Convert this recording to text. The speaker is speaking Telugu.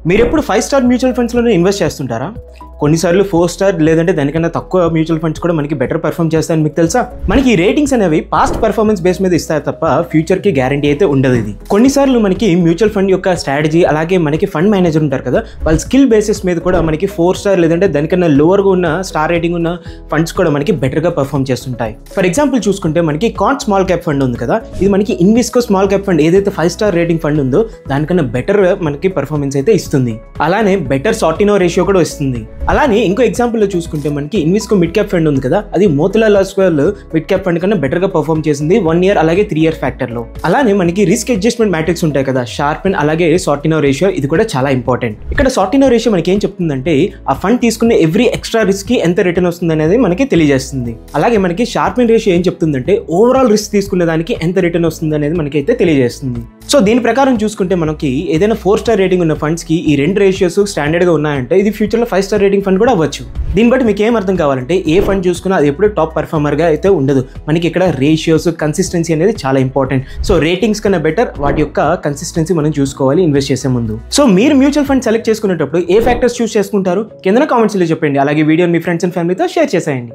మీరు ఎప్పుడు 5 స్టార్ మ్యూచువల్ ఫండ్స్లోనే ఇన్వెస్ట్ చేస్తుంటారా? కొన్నిసార్లు 4 స్టార్ లేదంటే దానికన్నా తక్కువ మ్యూచువల్ ఫండ్స్ కూడా మనకి బెటర్ పర్ఫామ్ చేస్తాయని మీకు తెలుసా? మనకి ఈ రేటింగ్స్ అనేవి పాస్ట్ పర్ఫార్మెన్స్ బేస్ మీద ఇస్తారు తప్ప ఫ్యూచర్కి గ్యారంటీ అయితే ఉండదు. ఇది కొన్నిసార్లు మనకి మ్యూచువల్ ఫండ్ యొక్క స్ట్రాటజీ అలాగే మనకి ఫండ్ మేనేజర్ ఉంటారు కదా, వాళ్ళ స్కిల్ బేసిస్ మీద కూడా మనకి 4 స్టార్ లేదంటే దానికన్నా లోవర్గా ఉన్న స్టార్ రేటింగ్ ఉన్న ఫండ్స్ కూడా మనకి బెటర్గా పర్ఫామ్ చేస్తుంటాయి. ఫర్ ఎగ్జాంపుల్ చూసుకుంటే మనకి కాంట్ స్మాల్ క్యాప్ ఫండ్ ఉంది కదా, ఇది మనకి ఇన్వెస్కో స్మాల్ క్యాప్ ఫండ్ ఏదైతే 5 స్టార్ రేటింగ్ ఫండ్ ఉందో దానికన్నా బెటర్ మనకి పర్ఫార్మెన్స్ అయితే ఇస్తుంది. అలానే బెటర్ సార్టినో రేషియో కూడా వస్తుంది. అలానే ఇంకో ఎగ్జాంపుల్లో చూసుకుంటే మనకి ఇన్వెస్కో మిడ్ క్యాప్ ఫండ్ ఉంది కదా, అది Motilal Oswal mid cap fund కన్నా బెటర్ గా పర్ఫామ్ చేసింది 1 ఇయర్ అలాగే 3 ఇయర్ ఫ్యాక్టర్ లో. అలానే మనకి రిస్క్ అడ్జస్ట్మెంట్ మ్యాట్రిక్స్ ఉంటాయి కదా, షార్పెన్ అలాగే సార్టినో రేషియో, ఇది కూడా చాలా ఇంపార్టెంట్. ఇక్కడ సార్టినో రేషియో మనకి ఏం చెప్తుందంటే ఆ ఫండ్ తీసుకునే ఎవ్రీ ఎక్స్ట్రా రిస్క్ కి ఎంత రిటర్న్ వస్తుంది అనేది మనకి తెలియజేస్తుంది. అలాగే మనకి షార్పెన్ రేషియో ఏం చెప్తుందంటే ఓవరాల్ రిస్క్ తీసుకునే దానికి ఎంత రిటర్న్ వస్తుంది అనేది మనకి అయితే తెలియజేస్తుంది. సో దీని ప్రకారం చూసుకుంటే మనకి ఏదైనా 4 స్టార్ రేటింగ్ ఉన్న ఫండ్స్ కి ఈ రెండు రేషియోస్ స్టాండర్డ్ గా ఉన్నాయంటే ఇది ఫ్యూచర్ లో 5 స్టార్ రేటింగ్ ఫండ్ కూడా అవ్వచ్చు. దీన్ని బట్టి మీకు ఏం అర్థం కావాలంటే ఏ ఫండ్ చూసుకున్నా అది ఎప్పుడు టాప్ పర్ఫార్మర్ గా అయితే ఉండదు. మనకి ఇక్కడ రేషియోస్ కన్సిస్టెన్సీ అనేది చాలా ఇంపార్టెంట్. సో రేటింగ్స్ కన్నా బెటర్ వాటి యొక్క కన్సిస్టెన్సీ మనం చూసుకోవాలి ఇన్వెస్ట్ చేసే ముందు. సో మీరు మ్యూచువల్ ఫండ్ సెలెక్ట్ చేసుకునేటప్పుడు ఏ ఫ్యాక్టర్స్ చూస్ చేసుకుంటారు కింద కామెంట్స్ లో చెప్పండి. అలాగే వీడియో మీ ఫ్రెండ్స్ అండ్ ఫ్యామిలీతో షేర్ చేసేయండి.